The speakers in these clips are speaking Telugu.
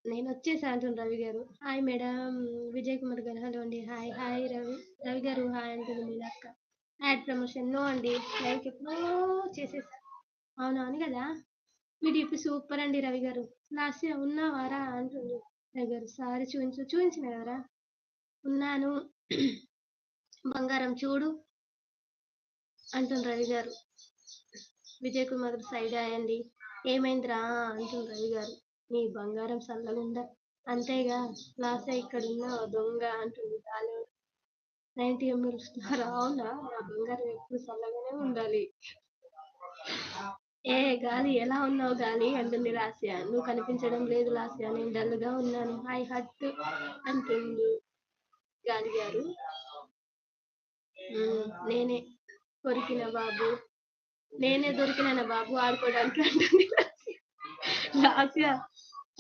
నేను వచ్చేసా అంటుండు రవి గారు. హాయ్ మేడం విజయ్ కుమార్ గారు. హలో అండి. హాయ్ హాయ్ రవి రవి గారు హాయ్ అంటుంది మీ అక్క. యాడ్ ప్రమోషన్ నో అండి. లైక్ ఎప్పుడో చేసేసా. అవునవును కదా. మీ డిపి సూపర్ అండి రవి గారు. లాస్ట్ ఇయర్ ఉన్నావారా అంటుంది రవి గారు. సారీ చూపించిన కదరా. ఉన్నాను. బంగారం చూడు అంటుంది రవి గారు. విజయ్ కుమార్ సైడ్ అయ్యండి. ఏమైందిరా అంటుంది రవి గారు. నీ బంగారం సల్లగుండా అంతేగా లాస్ ఇక్కడున్న దొంగ అంటుంది గాలి. 90 ml స్టార్ అవునా నా బంగారం ఎప్పుడు చల్లగానే ఉండాలి. ఏ గాలి ఎలా ఉన్నావు గాలి అంటుంది లాస్య. నువ్వు కనిపించడం లేదు లాస్య, నేను డల్ గా ఉన్నాను. హాయ్ హట్ అంటుంది గాలి గారు. నేనే కొరికిన బాబు, నేనే దొరికిన బాబు ఆడుకోవడానికి అంటుంది లాస్య.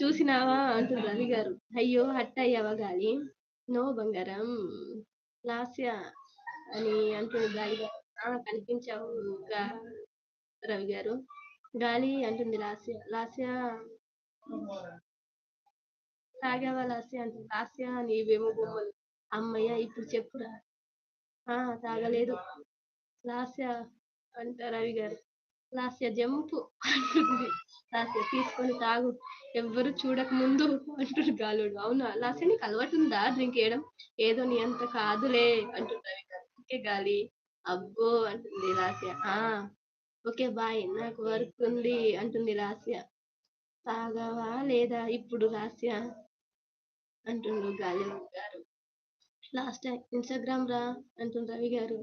చూసినావా అంటుంది రవి గారు. అయ్యో హట్ అయ్యావా గాలి. నో బంగారం లాస్య అని అంటుంది గాలి గారు. కనిపించావు రవి గారు. గాలి అంటుంది లాస్య. లాస్య తాగావా లాస్య అంటుంది. లాస్య నీవేమో బొమ్మలు. అమ్మయ్య ఇప్పుడు చెప్పురా. తాగలేదు లాస్య అంట రవి గారు. లాస్య జంపు అంటుంది. లాస్య తీసుకొని తాగు ఎవ్వరు చూడక ముందు అంటుంది గాలుడు. అవునా లాస్య నీకు అలవాటు ఉందా డ్రింక్ వేయడం. ఏదో నీ అంత కాదులే అంటుంది రవి గారు. ఓకే గాలి. అబ్బో అంటుంది లాస్య. ఓకే బాయ్ నాకు వర్క్ ఉంది అంటుంది లాస్య. తాగావా లేదా ఇప్పుడు లాస్య అంటుండు గాలి గారు. లాస్ట్ టైం ఇన్స్టాగ్రామ్ రా అంటుంది రవి గారు.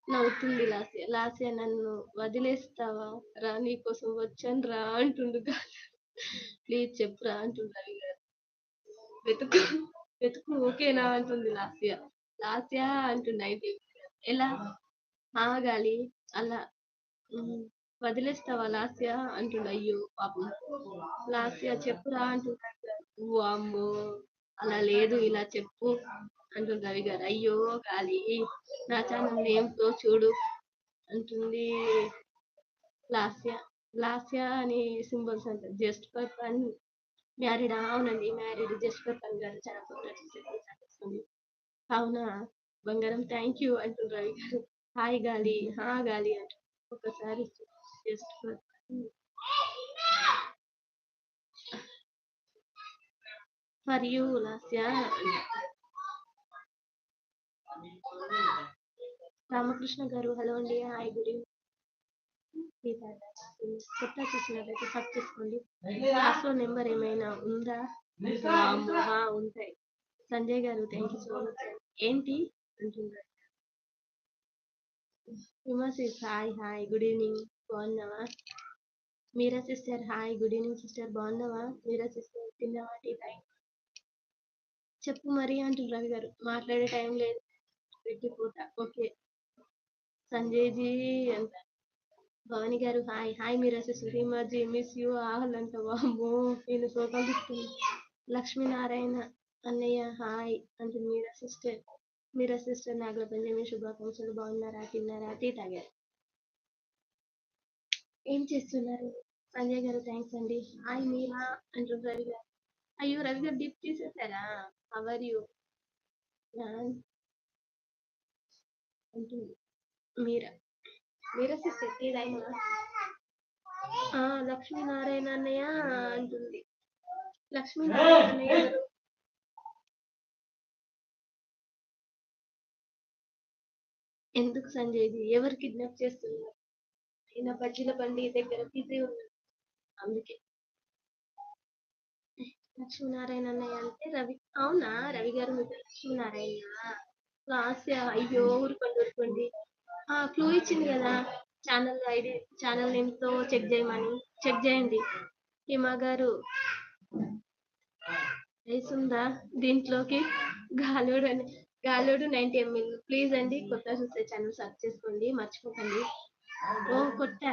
నవ్వుతుంది లాస్య. లాస్య నన్ను వదిలేస్తావా రా నీకోసం వచ్చాను రా అంటుండు గాలి. ప్లీజ్ చెప్పురా అంటుంది రవి గారు. వెతుకు వెతుకు ఓకేనా అంటుంది లాస్య. లాస్య అంటుంది అయితే ఎలా గాలి అలా వదిలేస్తావా లాస్య అంటుండు. అయ్యో పాపం లాస్య చెప్పురా అంటుంది. అమ్మో అలా లేదు ఇలా చెప్పు అంటుంది రవి గారు. అయ్యో గాలి నా ఛానల్ నేమ్ తో చూడు అంటుంది లాస్య. లాస్య అని సింబల్స్ అంట. జస్ట్ ఫర్ ఫన్ మ్యారీడా. అవునండి మ్యారీడ్. జస్ట్ ఫర్ ఫన్ గారు చాలా ఫోటోస్. అవునా బంగారం థ్యాంక్ యూ అంటుంది రవి గారు. హాయ్ గాలి గాలి అంటు ఒకసారి just for for you Lasya. Ramakrishna గారు హలో అండి. Hi good evening. కొత్త చూసినట్లయితే సబ్ చేసుకోండి. లాస్ట్ లో నెంబర్ ఏమైనా ఉందా. ఉంటాయి. సంజయ్ గారు థ్యాంక్ యూ సో మచ్. ఏంటి అంటున్నారు. విమర్శిస్ హాయ్ గుడ్ ఈవినింగ్. బాగున్నావా Meera sister. Hi good evening sister. బాగున్నావా మీరా సిస్టర్. తిన్నావా టీ టైం చెప్పు మరి అంటుంది రవి గారు. మాట్లాడే టైం లేదు పెట్టిపోతా. ఓకే సంజయ్ జీ అంట. భవాని గారు హాయ్ మీరా సిస్టర్. హిమర్జీ మిస్ యూ ఆహల్ అంట. వామ్మో నేను శోకాలిస్తుంది. లక్ష్మీనారాయణ అన్నయ్య హాయ్ అంటుంది మీరా సిస్టర్ నాగల పంచమి శుభాకాంక్షలు. బాగున్నారా తిన్నారా టీ తాగారు ఏం చేస్తున్నారు. సంజయ్ గారు థ్యాంక్స్ అండి. హాయ్ మీరా అంటుంది రవి గారు. అయ్యో రవి గారు డిప్ తీసేసారా. హవర్ యూ అంటుంది మీరా సిస్టర్ టీ తాగినా. లక్ష్మీనారాయణ అన్నయ్య అంటుంది. లక్ష్మీనారాయణ అన్నయ్య గారు ఎందుకు సంజయ్ జీ ఎవరు కిడ్నాప్ చేస్తున్నారు. ఈయన బజ్జీల బండి దగ్గర బిజీ ఉన్నారు అందుకే. లక్ష్మీనారాయణ అన్నయ్య అంటే రవి. అవునా రవి గారు మీకు లక్ష్మీనారాయణ లాస్య. అయ్యో ఊరుకోండి. క్లూ ఇచ్చింది కదా ఛానల్ ఐడి ఛానల్ నేమ్ తో చెక్ చేయమని. చెక్ చేయండి. హిమ గారు వేసుందా దీంట్లోకి. గాలోడు 90 ml ప్లీజ్ అండి. కొత్త చూస్తే ఛానల్ సబ్ చేసుకోండి మర్చిపోకండి. కొట్టా